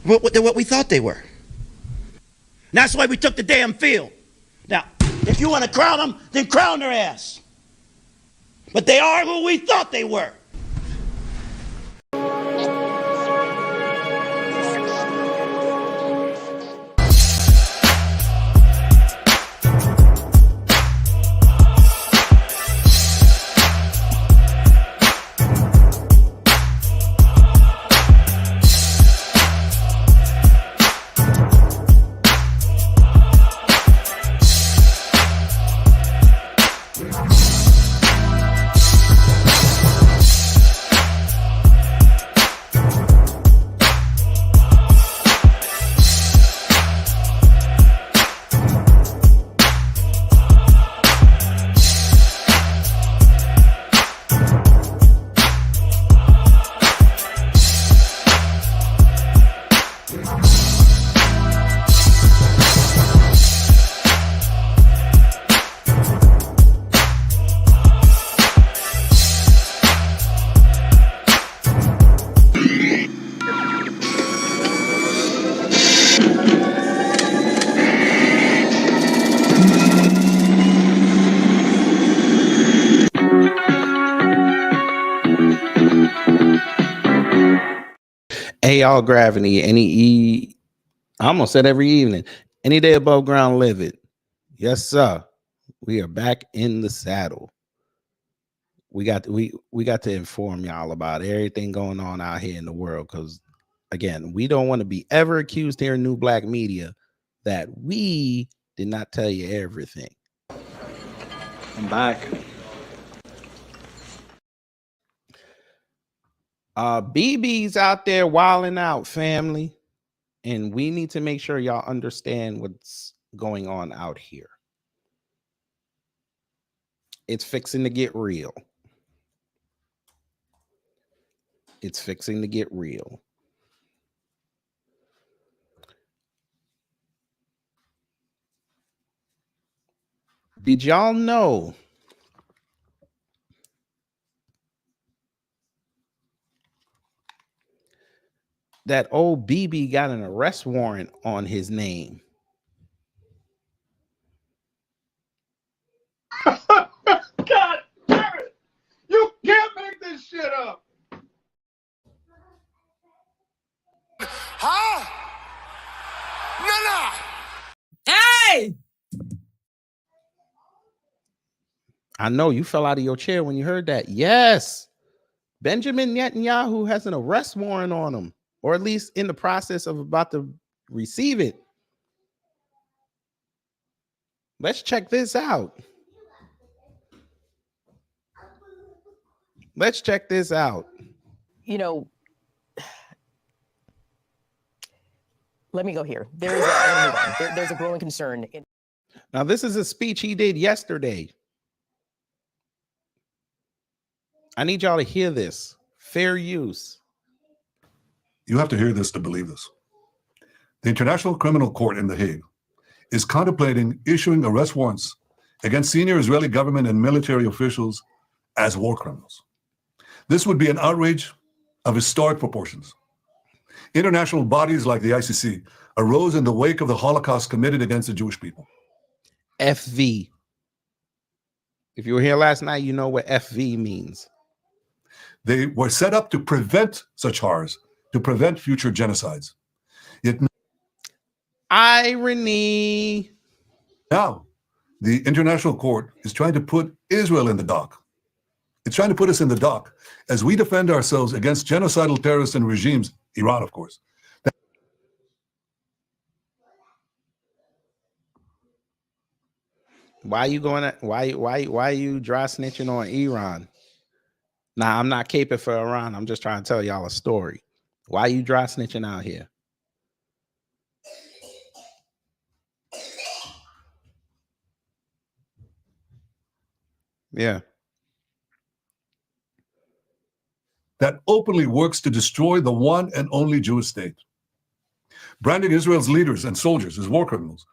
They're what we thought they were. And that's why we took the damn field. Now, if you want to crown them, then crown their ass. But they are who we thought they were. All gravity, I almost said every evening, any day above ground, live it. Yes, sir. We are back in the saddle. We got to inform y'all about everything going on out here in the world, because again, we don't want to be ever accused here in New Black Media that we did not tell you everything. I'm back. BB's out there wilding out, family, and we need to make sure y'all understand what's going on out here. It's fixing to get real. It's fixing to get real. Did y'all know that old Bibi got an arrest warrant on his name? God damn it! You can't make this shit up! Huh? No. Hey! I know you fell out of your chair when you heard that. Yes. Benjamin Netanyahu has an arrest warrant on him, or at least in the process of about to receive it. Let's check this out. Let's check this out. You know, let me go here. There's a growing concern. Now, this is a speech he did yesterday. I need y'all to hear this. Fair use. You have to hear this to believe this. The International Criminal Court in The Hague is contemplating issuing arrest warrants against senior Israeli government and military officials as war criminals. This would be an outrage of historic proportions. International bodies like the ICC arose in the wake of the Holocaust committed against the Jewish people. FV. If you were here last night, you know what FV means. They were set up to prevent such horrors, to prevent future genocides. Yet irony. Now, the International Court is trying to put Israel in the dock. It's trying to put us in the dock as we defend ourselves against genocidal terrorists and regimes, Iran, of course. Why you going at, why you dry snitching on Iran? Nah, I'm not caping for Iran. I'm just trying to tell y'all a story. Why you dry snitching out here? Yeah. That openly works to destroy the one and only Jewish state. Branding Israel's leaders and soldiers as war criminals.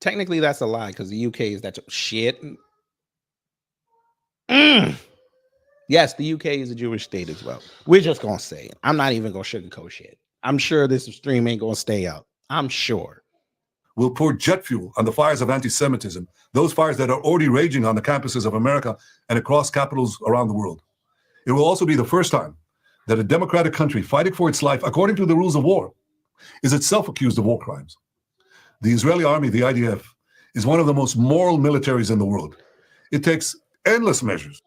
Technically, that's a lie because the UK is that shit. Yes, the UK is a Jewish state as well. We're just going to say it. I'm not even going to sugarcoat shit. I'm sure this stream ain't gonna stay up. I'm sure. Will pour jet fuel on the fires of anti-Semitism, those fires that are already raging on the campuses of America and across capitals around the world. It will also be the first time that a democratic country fighting for its life according to the rules of war is itself accused of war crimes. The Israeli army, the IDF, is one of the most moral militaries in the world. It takes endless measures.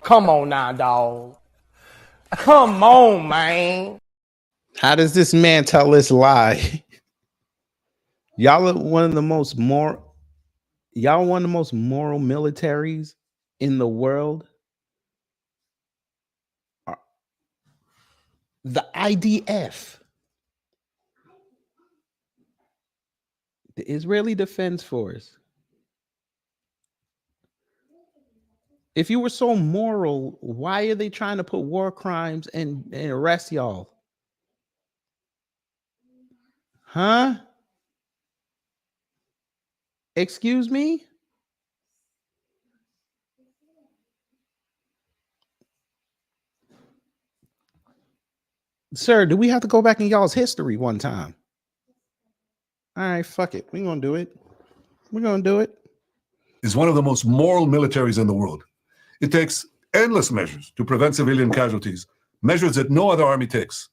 Come on now, dog. Come on, man. How does this man tell this lie? Y'all are one of the most moral militaries in the world. The IDF, the Israeli Defense Force. If you were so moral, why are they trying to put war crimes and arrest y'all? Huh? Excuse me? Sir, do we have to go back in y'all's history one time? All right, fuck it. We're going to do it. We're going to do it. Is one of the most moral militaries in the world. It takes endless measures to prevent civilian casualties, measures that no other army takes.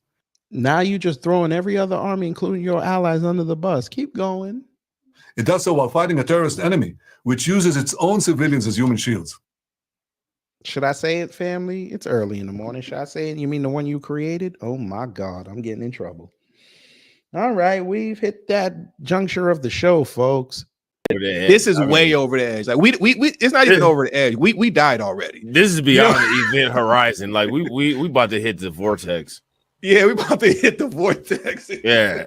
Now you just throwing every other army, including your allies, under the bus. Keep going. It does so while fighting a terrorist enemy, which uses its own civilians as human shields. Should I say it, family? It's early in the morning. Should I say it? You mean the one you created? Oh my God, I'm getting in trouble. All right, we've hit that juncture of the show, folks. This is way over the edge. Like we it's not even over the edge. We died already. This is beyond the event horizon. Like we about to hit the vortex. Yeah, we about to hit the vortex. Yeah.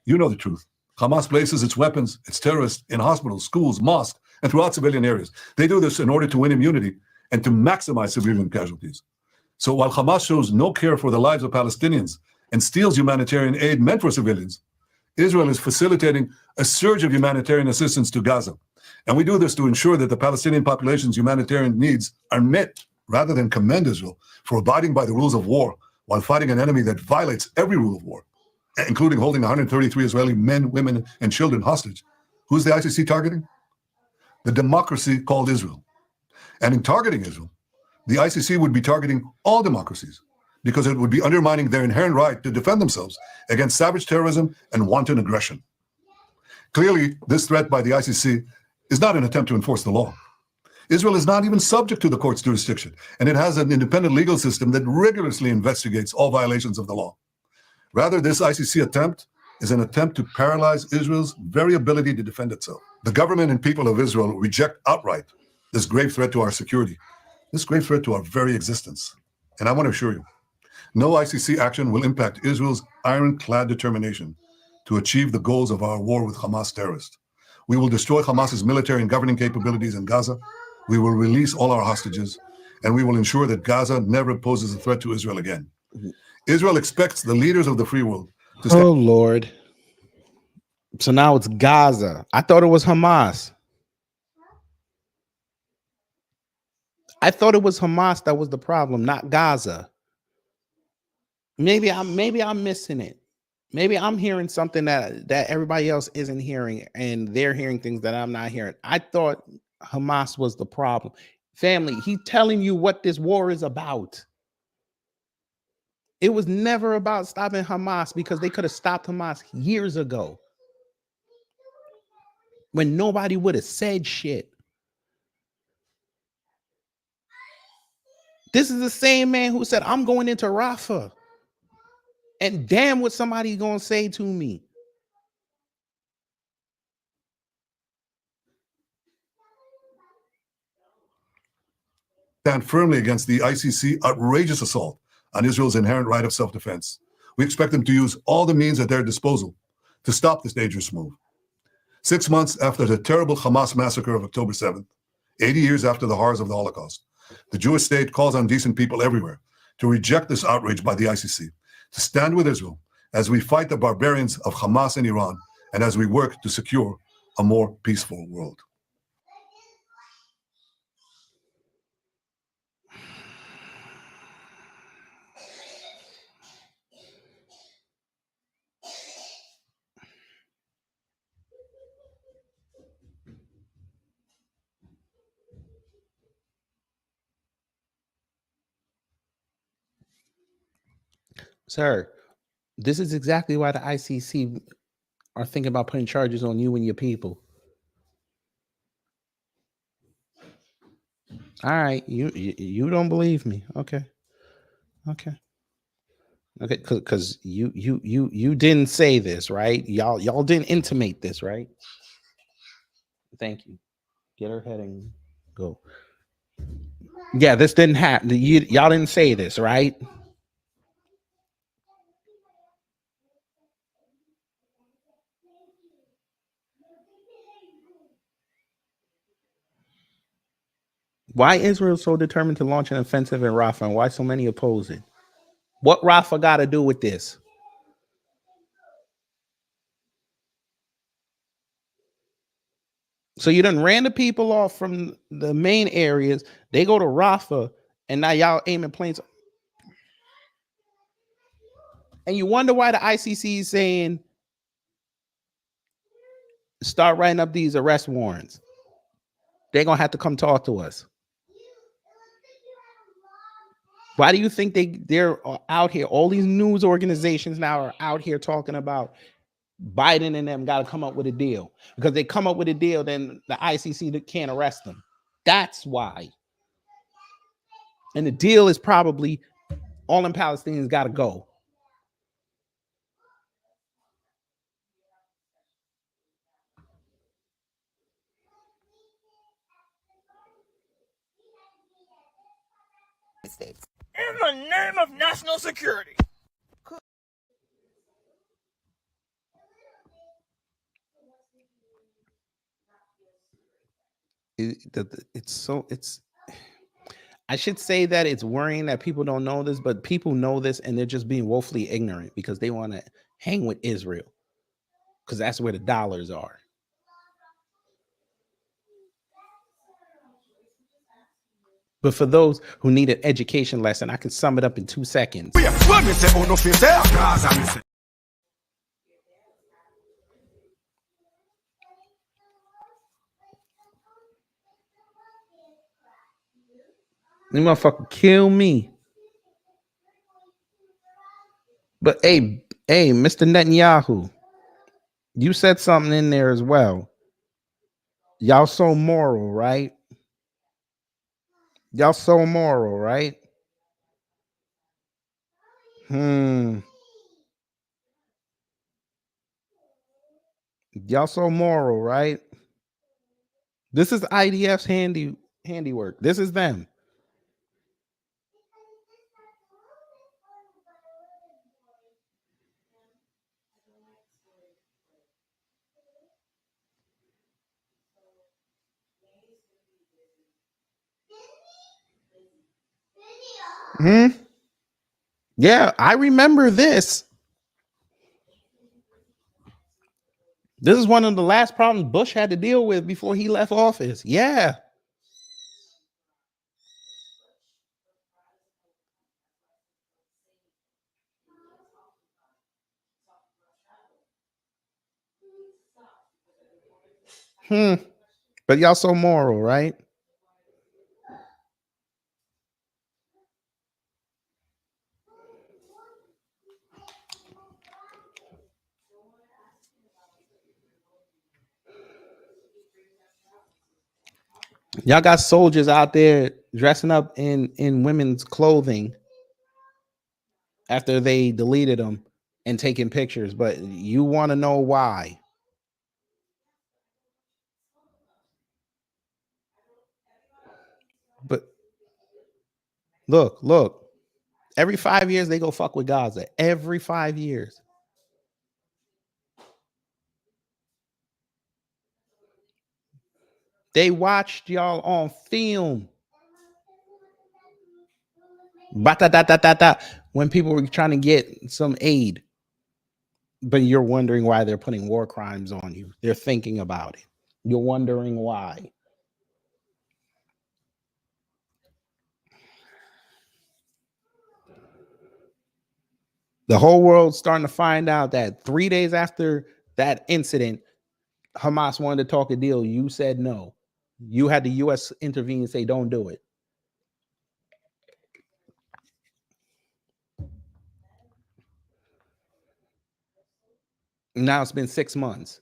You know the truth. Hamas places its weapons, its terrorists in hospitals, schools, mosques, and throughout civilian areas. They do this in order to win immunity and to maximize civilian casualties. So while Hamas shows no care for the lives of Palestinians and steals humanitarian aid meant for civilians, Israel is facilitating a surge of humanitarian assistance to Gaza. And we do this to ensure that the Palestinian population's humanitarian needs are met, rather than commend Israel for abiding by the rules of war while fighting an enemy that violates every rule of war, including holding 133 Israeli men, women, and children hostage. Who's the ICC targeting? The democracy called Israel. And in targeting Israel, the ICC would be targeting all democracies, because it would be undermining their inherent right to defend themselves against savage terrorism and wanton aggression. Clearly, this threat by the ICC is not an attempt to enforce the law. Israel is not even subject to the court's jurisdiction, and it has an independent legal system that rigorously investigates all violations of the law. Rather, this ICC attempt is an attempt to paralyze Israel's very ability to defend itself. The government and people of Israel reject outright this grave threat to our security, this grave threat to our very existence. And I want to assure you, no ICC action will impact Israel's ironclad determination to achieve the goals of our war with Hamas terrorists. We will destroy Hamas's military and governing capabilities in Gaza. We will release all our hostages, and we will ensure that Gaza never poses a threat to Israel again. Israel expects the leaders of the free world to Oh, Lord. So now it's Gaza. I thought it was Hamas. I thought it was Hamas that was the problem, not Gaza. Maybe I'm missing it. Maybe I'm hearing something that everybody else isn't hearing, and they're hearing things that I'm not hearing. I thought Hamas was the problem. Family, he's telling you what this war is about. It was never about stopping Hamas, because they could have stopped Hamas years ago when nobody would have said shit. This is the same man who said, I'm going into Rafah. And damn what somebody's going to say to me. stand firmly against the ICC outrageous assault on Israel's inherent right of self-defense. We expect them to use all the means at their disposal to stop this dangerous move. 6 months after the terrible Hamas massacre of October 7th, 80 years after the horrors of the Holocaust, the Jewish state calls on decent people everywhere to reject this outrage by the ICC, to stand with Israel as we fight the barbarians of Hamas in Iran and as we work to secure a more peaceful world. Sir, this is exactly why the ICC are thinking about putting charges on you and your people. All right, you don't believe me. Okay. Because you didn't say this, right? Y'all didn't intimate this, right? Thank you. Get her head and go. Yeah, this didn't happen. Y'all didn't say this, right? Why Israel so determined to launch an offensive in Rafah, and why so many oppose it? What Rafah got to do with this? So you done ran the people off from the main areas. They go to Rafah, and now y'all aiming planes. And you wonder why the ICC is saying, start writing up these arrest warrants. They're going to have to come talk to us. Why do you think they're out here? All these news organizations now are out here talking about Biden and them got to come up with a deal. Because they come up with a deal, then the ICC can't arrest them. That's why. And the deal is probably all them Palestinians got to go. States. In the name of national security. I should say that it's worrying that people don't know this, but people know this and they're just being woefully ignorant because they want to hang with Israel because that's where the dollars are. But for those who need an education lesson, I can sum it up in 2 seconds. Let me motherfucker kill me. But hey, Mr. Netanyahu, you said something in there as well. Y'all so moral, right? Y'all so moral, right? Y'all so moral, right? This is IDF's handiwork. This is them. Yeah, I remember this. This is one of the last problems Bush had to deal with before he left office. Yeah. But y'all so moral, right? Y'all got soldiers out there dressing up in women's clothing after they deleted them and taking pictures, but you want to know why? But look. Every 5 years they go fuck with Gaza. Every 5 years. They watched y'all on film. Ba-da-da-da-da-da, when people were trying to get some aid. But you're wondering why they're putting war crimes on you. They're thinking about it. You're wondering why. The whole world's starting to find out that 3 days after that incident, Hamas wanted to talk a deal. You said no. You had the U.S. intervene and say, don't do it. Now it's been 6 months.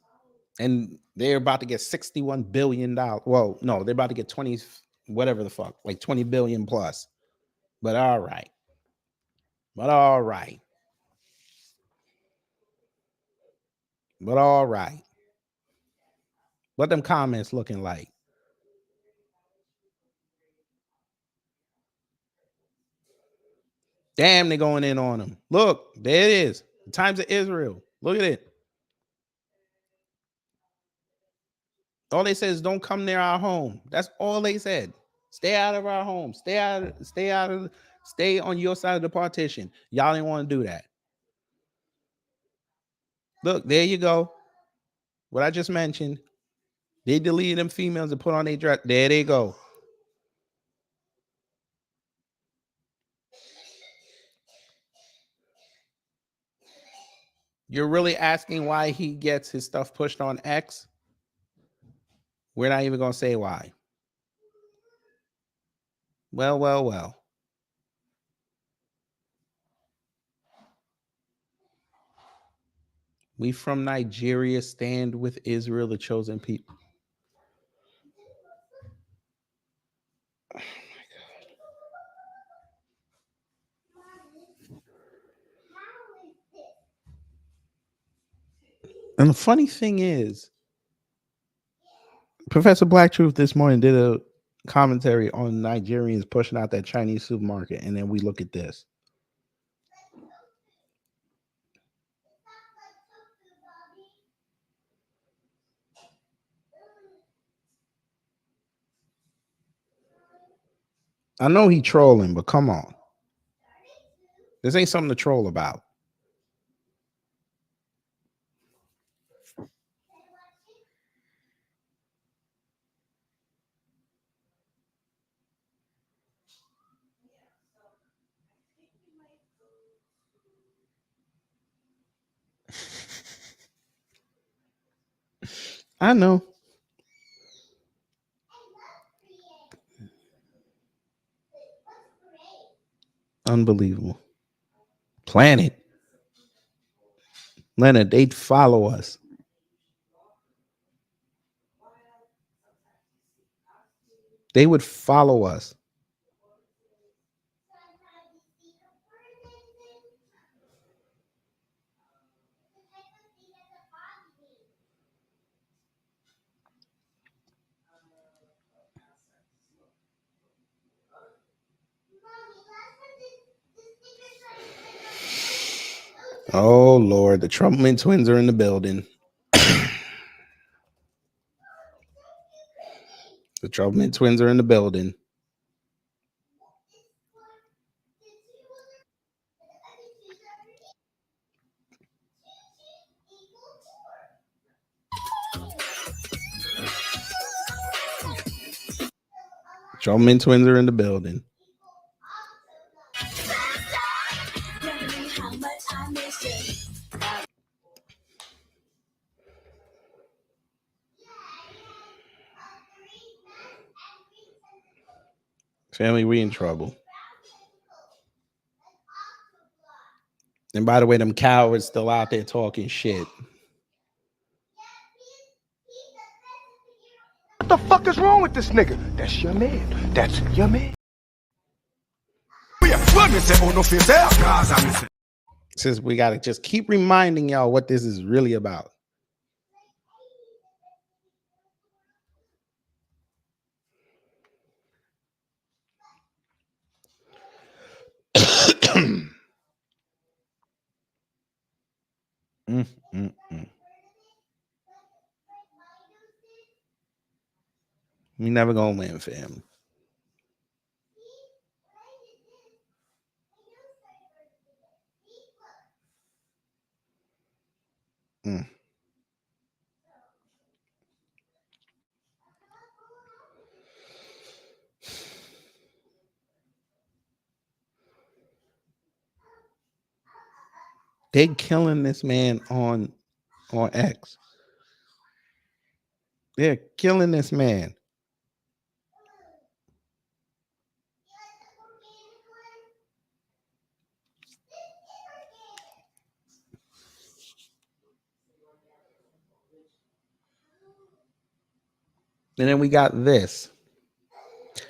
And they're about to get $61 billion. Well, no, they're about to get 20, whatever the fuck, like 20 billion plus. But all right. But all right. But all right. What them comments looking like? Damn, they're going in on them. Look, there it is. The Times of Israel. Look at it. All they said is don't come near our home. That's all they said. Stay out of our home. Stay on your side of the partition. Y'all didn't want to do that. Look, there you go. What I just mentioned. They deleted them females and put on their dress. There they go. You're really asking why he gets his stuff pushed on X? We're not even going to say why. Well. We from Nigeria stand with Israel, the chosen people. Oh my God. And the funny thing is, Professor Black Truth this morning did a commentary on Nigerians pushing out that Chinese supermarket, and then we look at this. I know he trolling, but come on. This ain't something to troll about. I know. Unbelievable. Planet. Leonard, they'd follow us. They would follow us. Oh, Lord. The Trumpman twins are in the building. The Trumpman twins are in the building. Trumpman twins are in the building. Family, we in trouble. And by the way, them cowards still out there talking shit. What the fuck is wrong with this nigga? That's your man. That's your man. Since we got to just keep reminding y'all what this is really about. We never gonna win, fam. They killing this man on X. They're killing this man. And then we got this.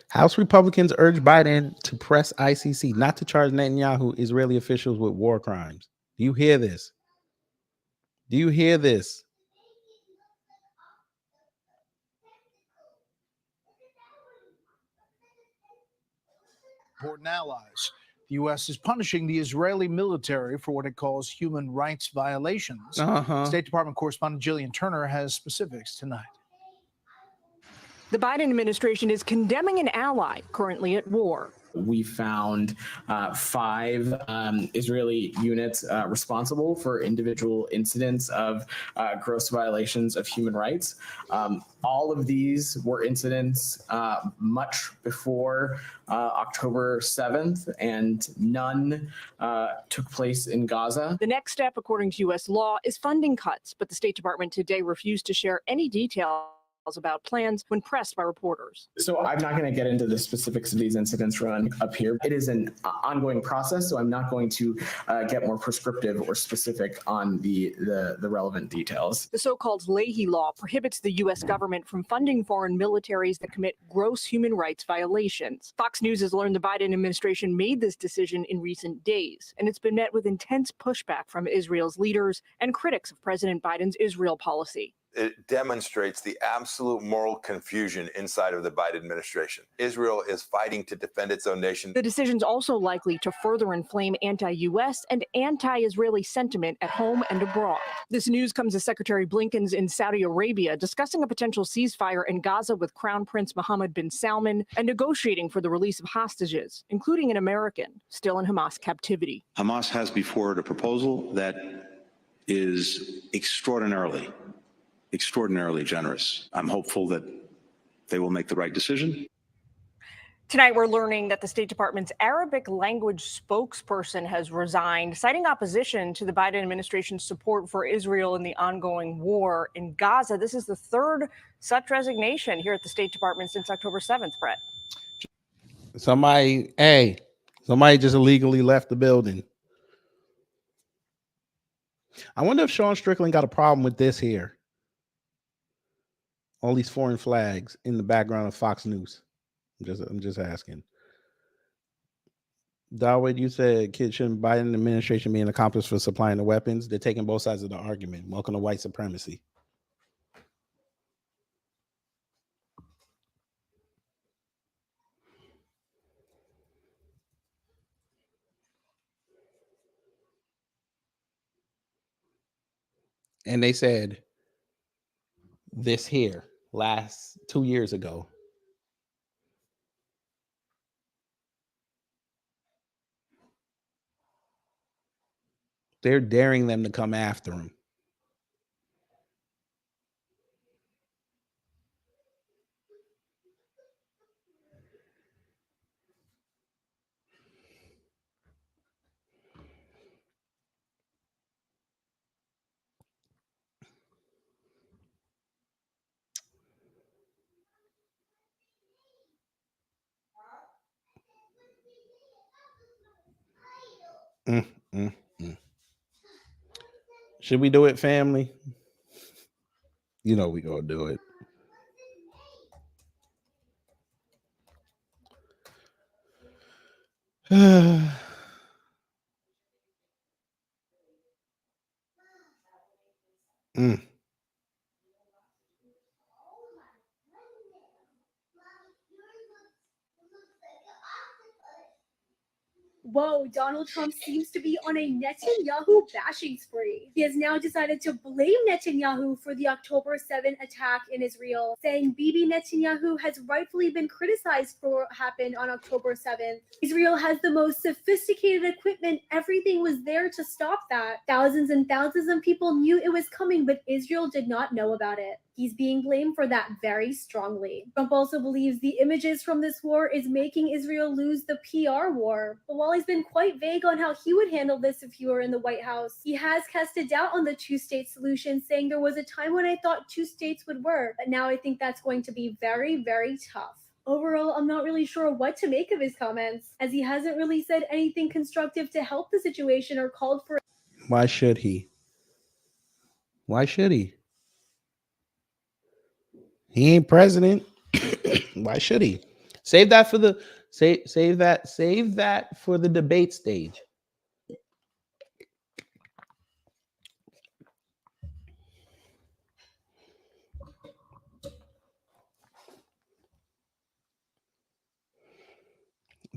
House Republicans urge Biden to press ICC not to charge Netanyahu, Israeli officials with war crimes. Do you hear this? Do you hear this? Important allies. The U.S. is punishing the Israeli military for what it calls human rights violations. State Department correspondent Jillian Turner has specifics tonight. The Biden administration is condemning an ally currently at war. We found 5 Israeli units responsible for individual incidents of gross violations of human rights. All of these were incidents much before October 7th, and none took place in Gaza. The next step, according to U.S. law, is funding cuts, but the State Department today refused to share any details about plans when pressed by reporters. So I'm not going to get into the specifics of these incidents run up here. It is an ongoing process, so I'm not going to get more prescriptive or specific on the relevant details. The so-called Leahy Law prohibits the U.S. government from funding foreign militaries that commit gross human rights violations. Fox News has learned the Biden administration made this decision in recent days, and it's been met with intense pushback from Israel's leaders and critics of President Biden's Israel policy. It demonstrates the absolute moral confusion inside of the Biden administration. Israel is fighting to defend its own nation. The decision's also likely to further inflame anti-U.S. and anti-Israeli sentiment at home and abroad. This news comes as Secretary Blinken's in Saudi Arabia discussing a potential ceasefire in Gaza with Crown Prince Mohammed bin Salman and negotiating for the release of hostages, including an American still in Hamas captivity. Hamas has before it a proposal that is extraordinarily generous. I'm hopeful that they will make the right decision. Tonight, we're learning that the State Department's Arabic language spokesperson has resigned, citing opposition to the Biden administration's support for Israel in the ongoing war in Gaza. This is the third such resignation here at the State Department since October 7th, Brett. Somebody just illegally left the building. I wonder if Sean Strickland got a problem with this here. All these foreign flags in the background of Fox News. I'm just asking. Darwood, you said kids shouldn't Biden administration be an accomplice for supplying the weapons. They're taking both sides of the argument. Welcome to white supremacy. And they said this here last 2 years ago. They're daring them to come after him. Should we do it, family? You know we gonna do it. Whoa, Donald Trump seems to be on a Netanyahu bashing spree. He has now decided to blame Netanyahu for the October 7 attack in Israel, saying Bibi Netanyahu has rightfully been criticized for what happened on October 7th. Israel has the most sophisticated equipment. Everything was there to stop that. Thousands and thousands of people knew it was coming, but Israel did not know about it. He's being blamed for that very strongly. Trump also believes the images from this war is making Israel lose the PR war. But while he's been quite vague on how he would handle this if he were in the White House, he has casted doubt on the two-state solution, saying there was a time when I thought two states would work, but now I think that's going to be very, very tough. Overall, I'm not really sure what to make of his comments, as he hasn't really said anything constructive to help the situation or called for. Why should he? Why should he? He ain't president. Why should he? Save that for the save that for the debate stage.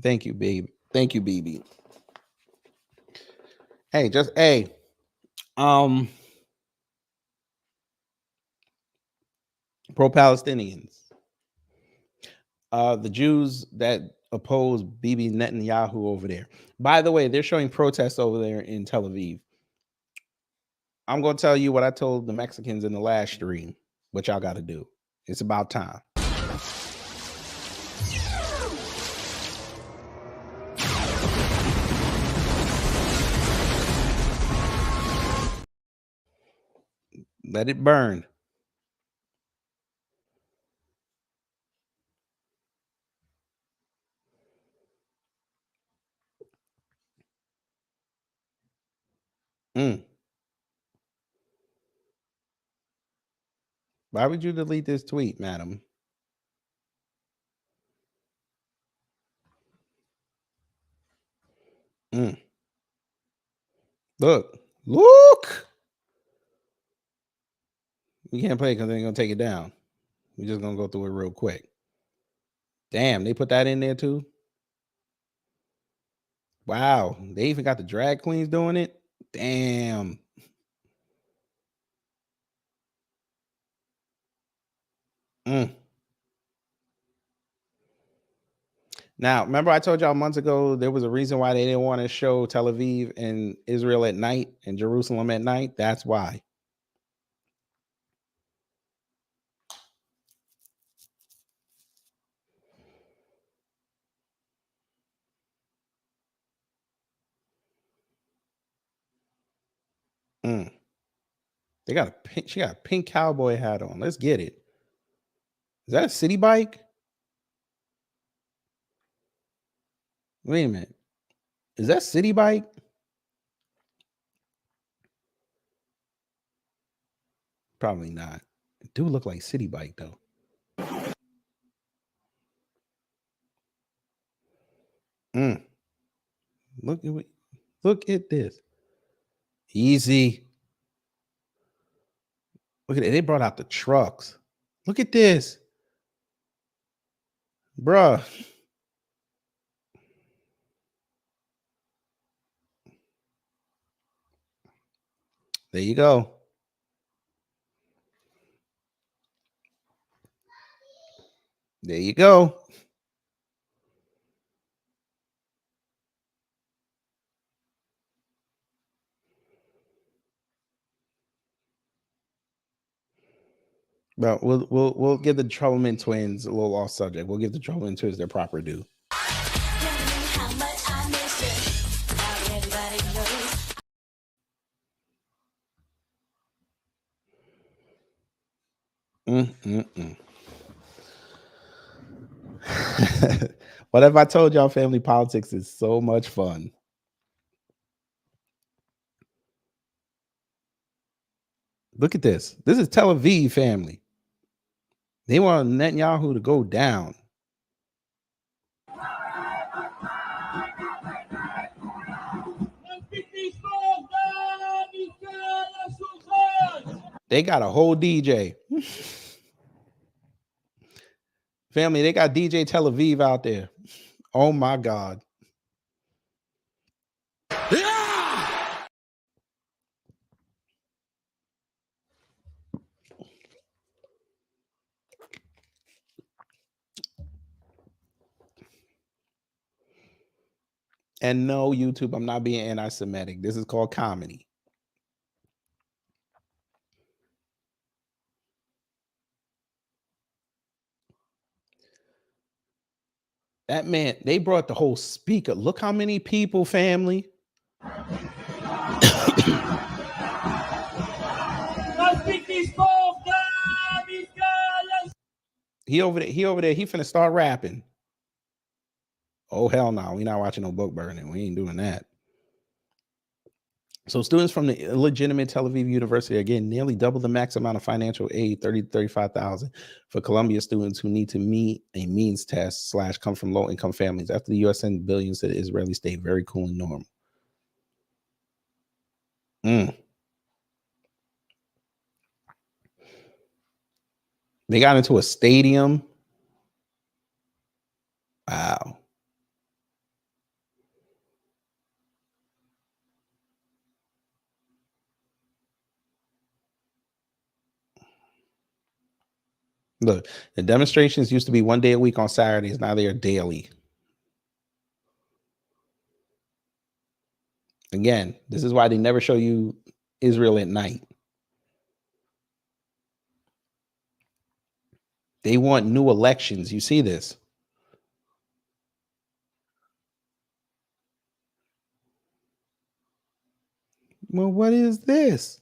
Thank you, babe. Thank you, Bibi. Hey, pro-Palestinians. The Jews that oppose Bibi Netanyahu over there. By the way, they're showing protests over there in Tel Aviv. I'm going to tell you what I told the Mexicans in the last stream, what y'all got to do. It's about time. Let it burn. Why would you delete this tweet, madam? Look. We can't play because they're going to take it down. We're just going to go through it real quick. Damn, they put that in there too? Wow, they even got the drag queens doing it? Damn. Now, remember I told y'all months ago there was a reason why they didn't want to show Tel Aviv and Israel at night and Jerusalem at night? That's why. They got she got a pink cowboy hat on. Let's get it. Is that a city bike? Wait a minute. Is that city bike? Probably not. It do look like city bike though. Look at this. Easy. Look at it. They brought out the trucks. Look at this. Bruh. There you go. There you go. Well, we'll give the Troubleman twins a little off subject. We'll give the Troubleman twins their proper due. What have I told y'all? Family politics is so much fun. Look at this. This is Tel Aviv, family. They want Netanyahu to go down. They got a whole DJ. Family, they got DJ Tel Aviv out there. Oh my God. And no, YouTube, I'm not being anti-Semitic. This is called comedy. That man, they brought the whole speaker. Look how many people, family. He over there. He finna start rapping. Oh, hell no. We not watching no book burning. We ain't doing that. So students from the illegitimate Tel Aviv University are getting nearly double the max amount of financial aid, $30,000 to $35,000 for Columbia students who need to meet a means test / come from low-income families after the U.S. sent billions to the Israeli state. Very cool and normal. They got into a stadium. Wow. Look, the demonstrations used to be one day a week on Saturdays. Now they are daily. Again, this is why they never show you Israel at night. They want new elections. You see this. Well, what is this?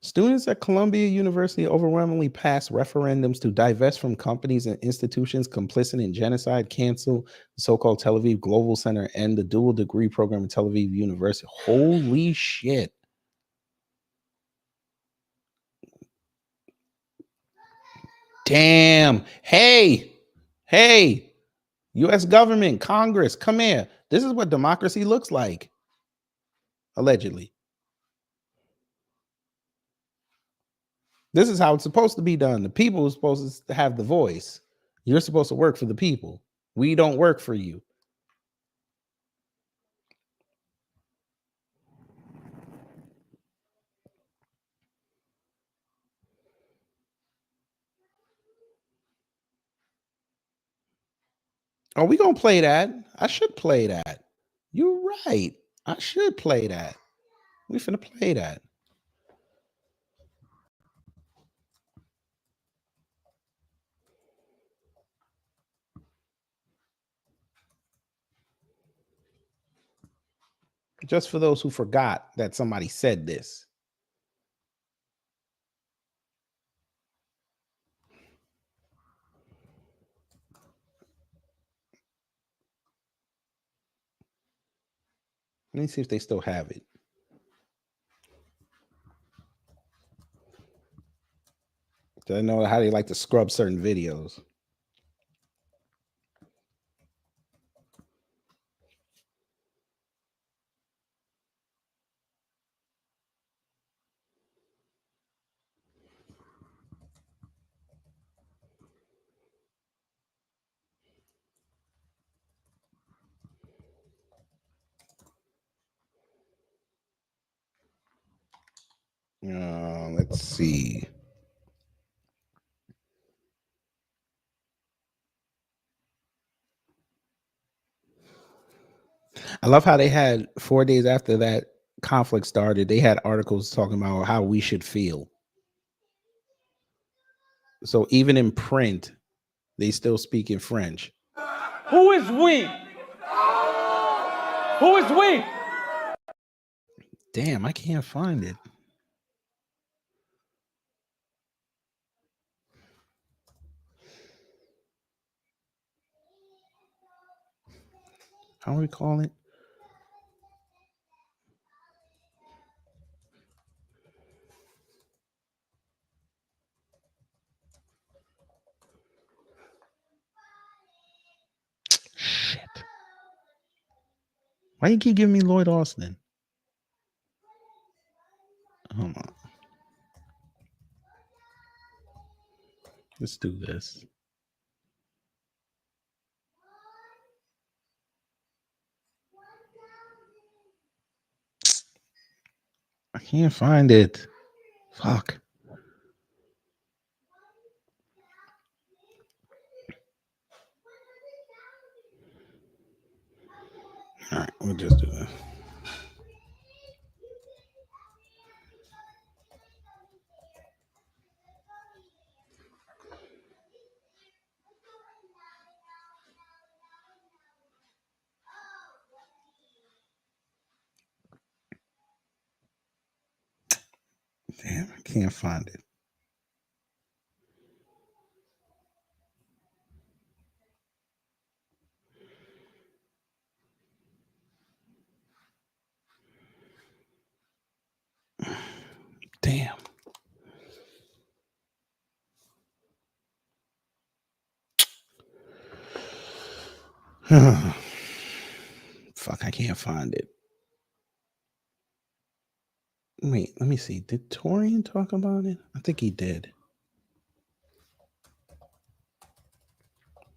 Students at Columbia University overwhelmingly passed referendums to divest from companies and institutions complicit in genocide, cancel the so-called Tel Aviv Global Center, and the dual degree program at Tel Aviv University. Holy shit. Damn. Hey, U.S. government, Congress, come here. This is what democracy looks like, allegedly. This is how it's supposed to be done. The people are supposed to have the voice. You're supposed to work for the people. We don't work for you. Are we going to play that? I should play that. You're right. I should play that. We finna play that. Just for those who forgot that somebody said this. Let me see if they still have it. I know how they like to scrub certain videos. Let's see. I love how they had 4 days after that conflict started, they had articles talking about how we should feel. So even in print, they still speak in French. Who is we? Who is we? Damn, I can't find it. How do we call it? Shit. Why you keep giving me Lloyd Austin? Hold on. Let's do this. I can't find it. Fuck. All right. We'll just do that. Damn, I can't find it. Damn. Fuck, I can't find it. Wait, let me see. Did Torian talk about it? I think he did.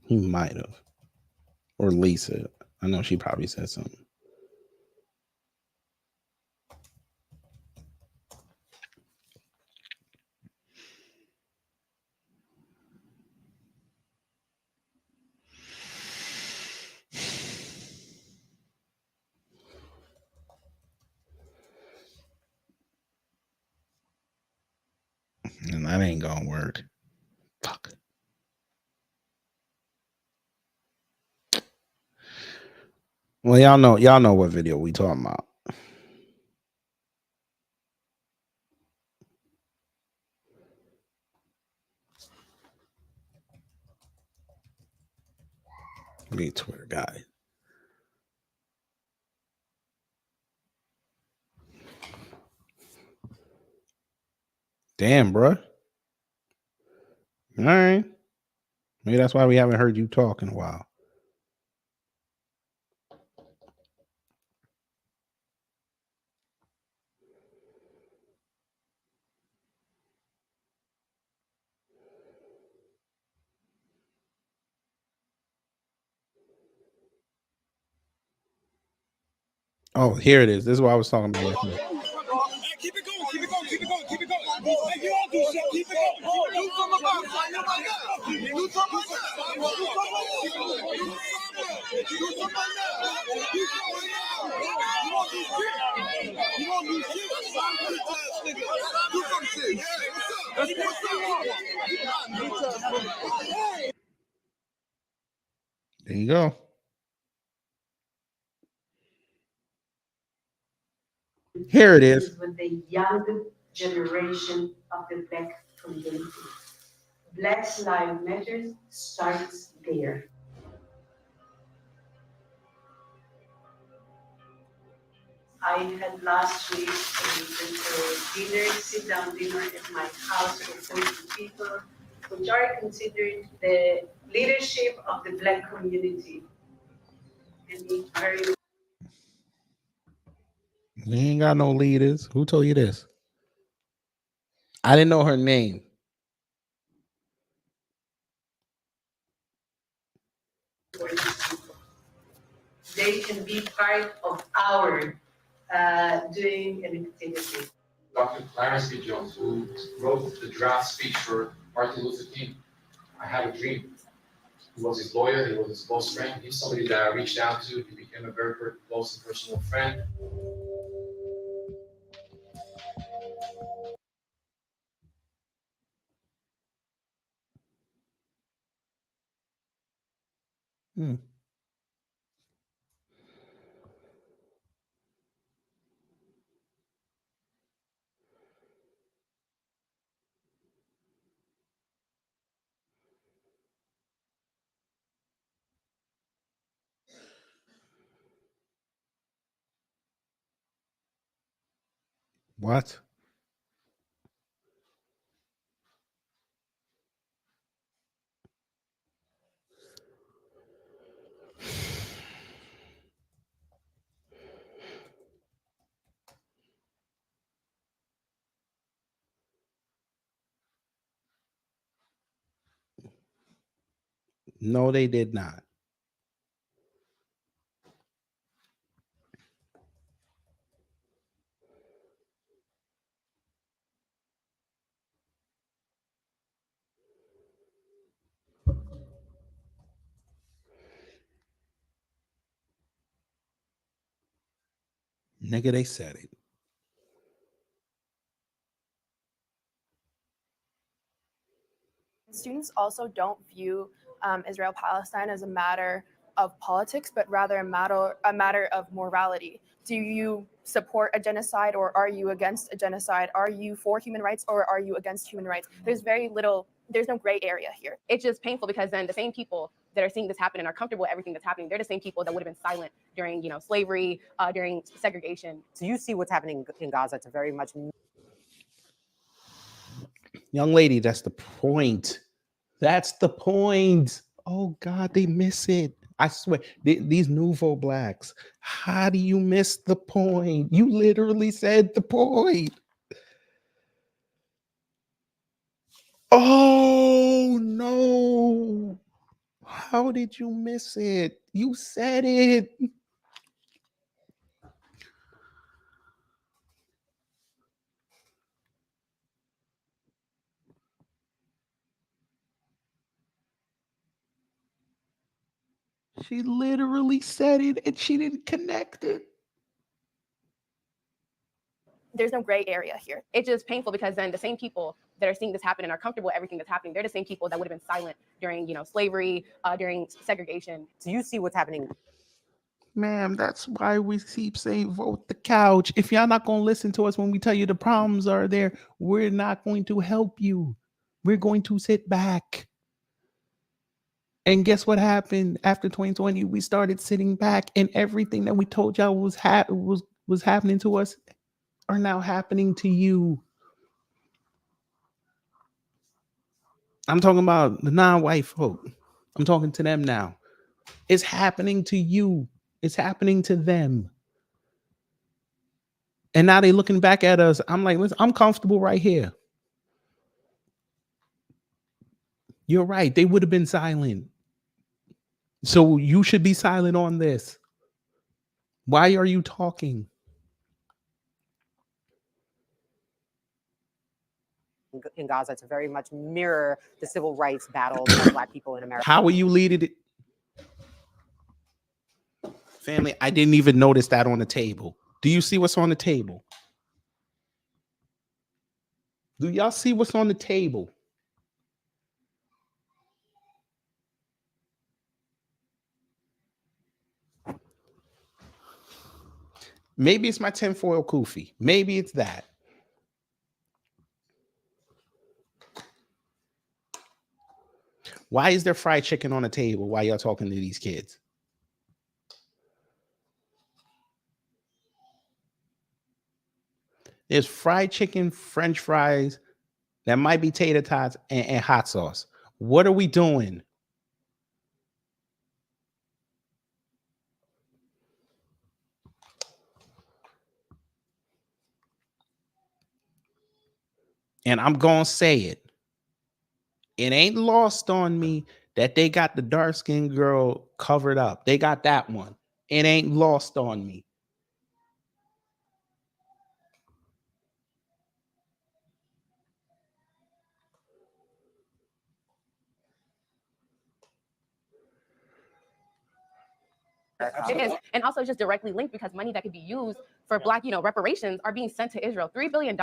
He might have. Or Lisa. I know she probably said something. And that ain't gonna work. Fuck. Well, y'all know what video we talking about. Me Twitter guy. Damn, bruh. All right. Maybe that's why we haven't heard you talk in a while. Oh, here it is. This is what I was talking about. Keep it going, keep it going, keep it going, keep it going. Hey, you all do shit, keep it going. Do something about it. Do something about it. There you go. Here it is. With the young generation of the Black community. Black Lives Matter starts there. I had last week a dinner, sit-down dinner at my house with 40 people, which are considered the leadership of the Black community. And it's very. We ain't got no leaders. Who told you this? I didn't know her name. They can be part of our doing an activity. Dr. Clarence B. Jones, who wrote the draft speech for Martin Luther King. I had a dream. He was his lawyer, he was his close friend. He's somebody that I reached out to. He became a very close and personal friend. What? No, they did not. Nigga, they said it. Students also don't view Israel-Palestine as a matter of politics, but rather a matter of morality. Do you support a genocide, or are you against a genocide? Are you for human rights, or are you against human rights? There's no gray area here. It's just painful because then the same people that are seeing this happen and are comfortable with everything that's happening, they're the same people that would have been silent during, slavery, during segregation. So you see what's happening in Gaza. It's a very much. Young lady, that's the point. That's the point. Oh God, they miss it. I swear, these nouveau blacks. How do you miss the point? You literally said the point. Oh no. How did you miss it? You said it. She literally said it and she didn't connect it. There's no gray area here. It's just painful because then the same people that are seeing this happen and are comfortable with everything that's happening, they're the same people that would have been silent during, slavery, during segregation. So you see what's happening. Ma'am, that's why we keep saying vote the couch. If y'all not going to listen to us when we tell you the problems are there, we're not going to help you. We're going to sit back. And guess what happened after 2020? We started sitting back, and everything that we told y'all was happening to us are now happening to you. I'm talking about the non-white folk. I'm talking to them now. It's happening to you. It's happening to them. And now they looking back at us. I'm like, listen, I'm comfortable right here. You're right. They would have been silent. So you should be silent on this. Why are you talking? In Gaza to very much mirror the civil rights battle of Black people in America. How are you leading it? Family, I didn't even notice that on the table. Do you see what's on the table? Do y'all see what's on the table? Maybe it's my tinfoil kufi. Maybe it's that. Why is there fried chicken on the table while y'all talking to these kids? There's fried chicken, French fries, that might be tater tots and hot sauce. What are we doing? And I'm going to say it. It ain't lost on me that they got the dark-skinned girl covered up. They got that one. It ain't lost on me. It is, and also just directly linked because money that could be used for Black, reparations are being sent to Israel. $3 billion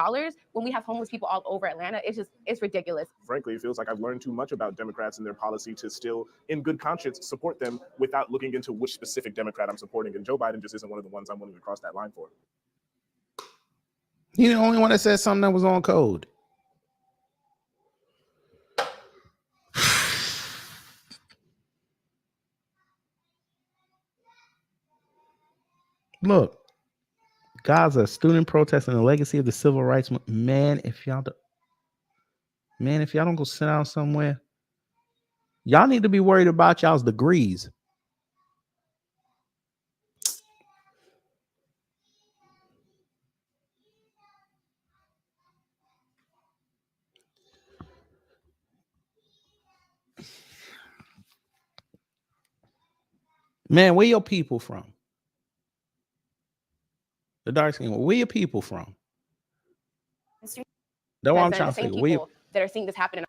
when we have homeless people all over Atlanta. It's ridiculous. Frankly, it feels like I've learned too much about Democrats and their policy to still, in good conscience, support them without looking into which specific Democrat I'm supporting. And Joe Biden just isn't one of the ones I'm willing to cross that line for. He's the only one that said something that was on code. Look, Gaza, student protesting the legacy of the civil rights. Man, if y'all don't go sit down somewhere, y'all need to be worried about y'all's degrees. Man, where your people from? The dark skin. Where your people from? That's what I'm trying to figure. People that are seeing this happen.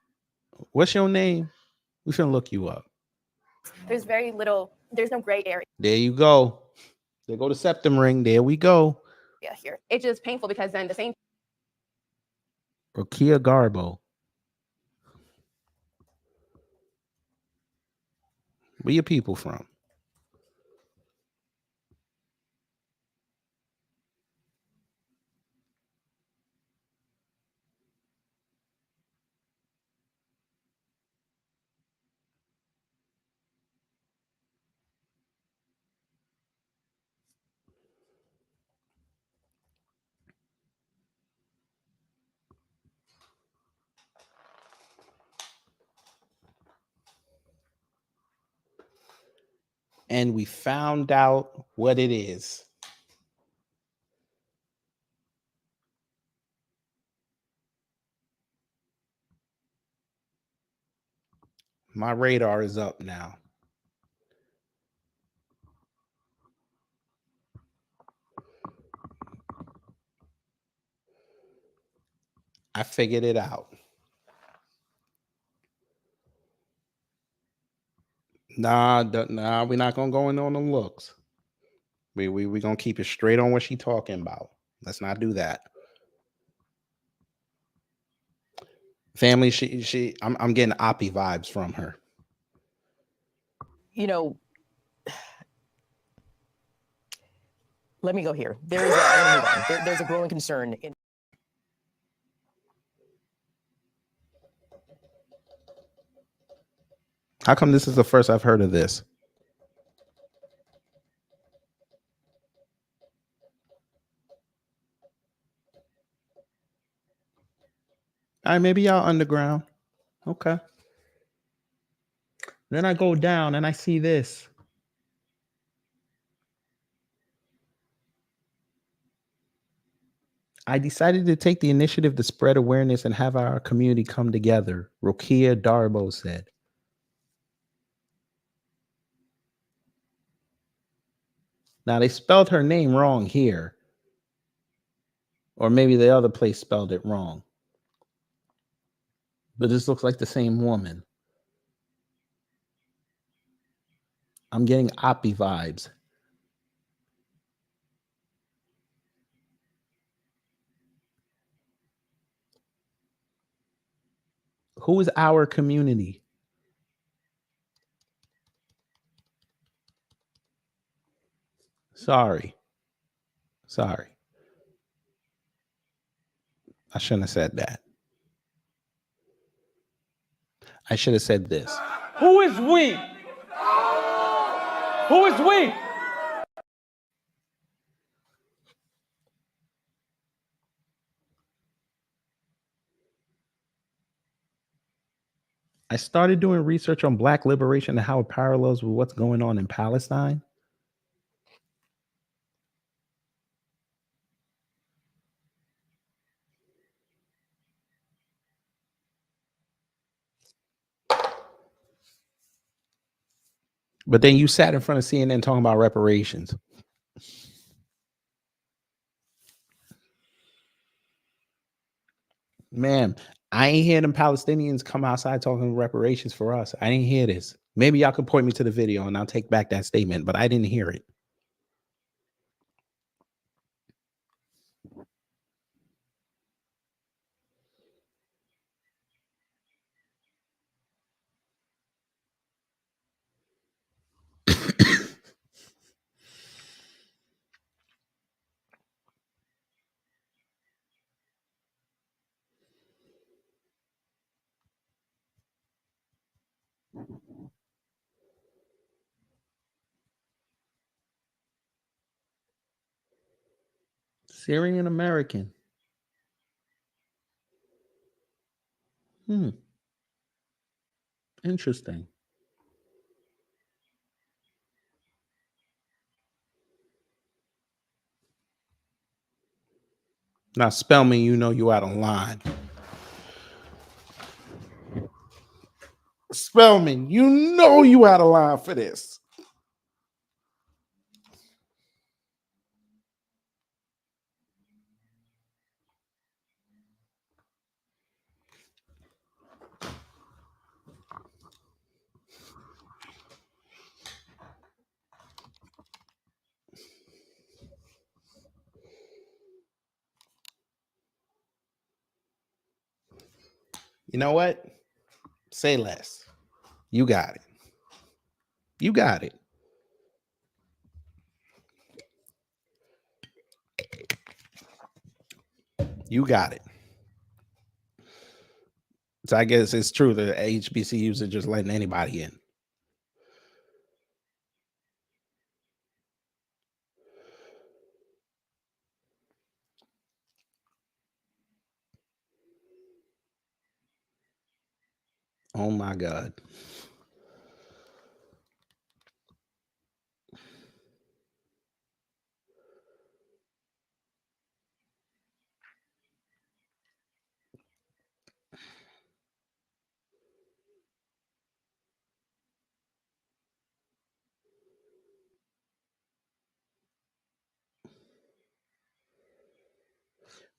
What's your name? We finna look you up. There's no gray area. There you go. There go the septum ring. There we go. here. It's just painful because then the same. Rokia Garbo. Where your people from? And we found out what it is. My radar is up now. I figured it out. Nah, we're not gonna go in on the looks. We gonna keep it straight on what she talking about. Let's not do that. Family, I'm getting Oppie vibes from her. You know, let me go here. There's a growing concern in. How come this is the first I've heard of this? All right, maybe y'all underground. Okay. Then I go down and I see this. I decided to take the initiative to spread awareness and have our community come together, Rokia Darbo said. Now, they spelled her name wrong here. Or maybe the other place spelled it wrong. But this looks like the same woman. I'm getting Oppie vibes. Who is our community? Sorry. I shouldn't have said that. I should have said this. Who is we? Who is we? I started doing research on Black liberation and how it parallels with what's going on in Palestine. But then you sat in front of CNN talking about reparations. Man, I ain't hear them Palestinians come outside talking reparations for us. I didn't hear this. Maybe y'all could point me to the video and I'll take back that statement, but I didn't hear it. Syrian American. Interesting. Now, Spellman, you know you out of line. Spellman, you know you out of line for this. You know what? Say less. You got it. You got it. You got it. So I guess it's true that HBCUs are just letting anybody in. Oh my God.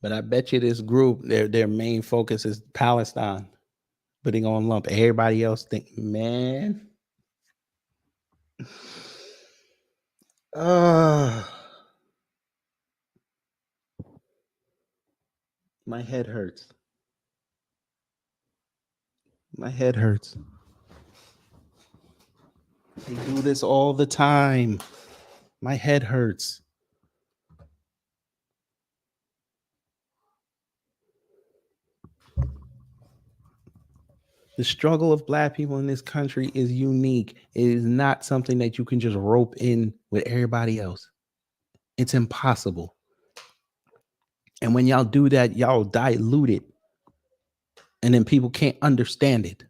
But I bet you this group, their main focus is Palestine. But they're gonna lump everybody else. Think, man. My head hurts. My head hurts. They do this all the time. My head hurts. The struggle of Black people in this country is unique. It is not something that you can just rope in with everybody else. It's impossible. And when y'all do that, y'all dilute it. And then people can't understand it.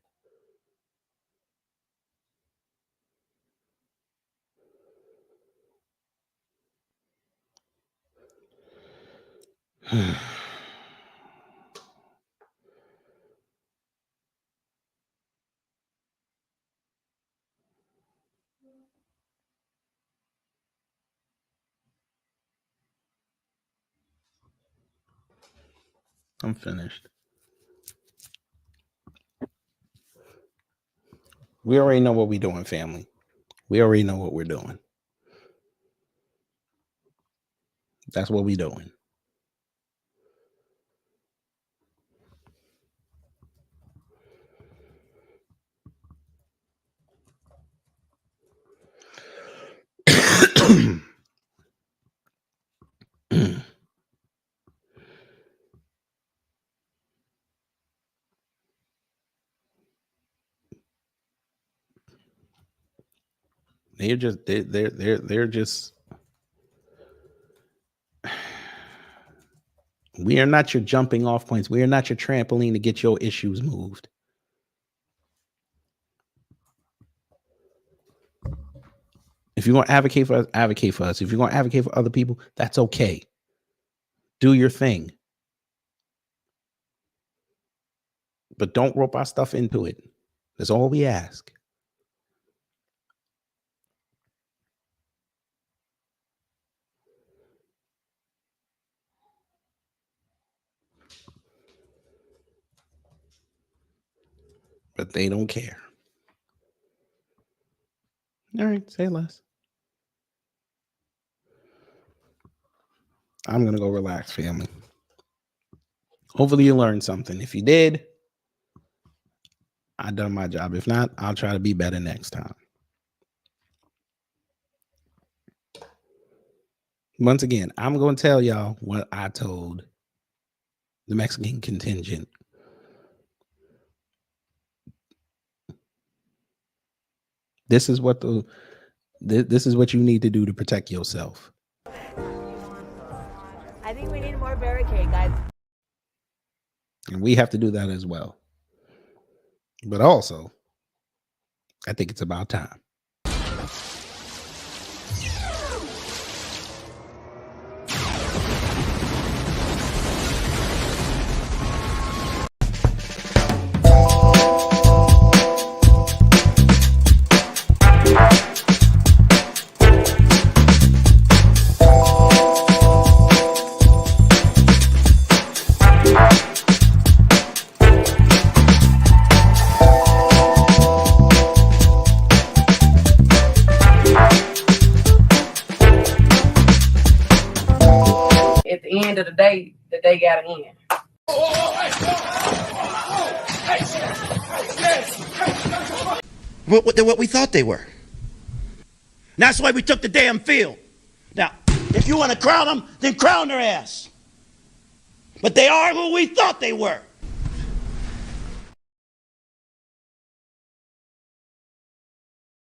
I'm finished. We already know what we're doing, family. We already know what we're doing. That's what we're doing. They're just we are not your jumping off points. We are not your trampoline to get your issues moved. If you're going to advocate for us, advocate for us. If you're going to advocate for other people, that's okay. Do your thing. But don't rope our stuff into it. That's all we ask. But they don't care. All right, say less. I'm going to go relax, family. Hopefully you learned something. If you did, I done my job. If not, I'll try to be better next time. Once again, I'm going to tell y'all what I told the Mexican contingent. This is what you need to do to protect yourself. I think we need more barricade, guys. And we have to do that as well. But also, I think it's about time. At the end of the day got to end. They're what we thought they were. And that's why we took the damn field. Now, if you want to crown them, then crown their ass. But they are who we thought they were.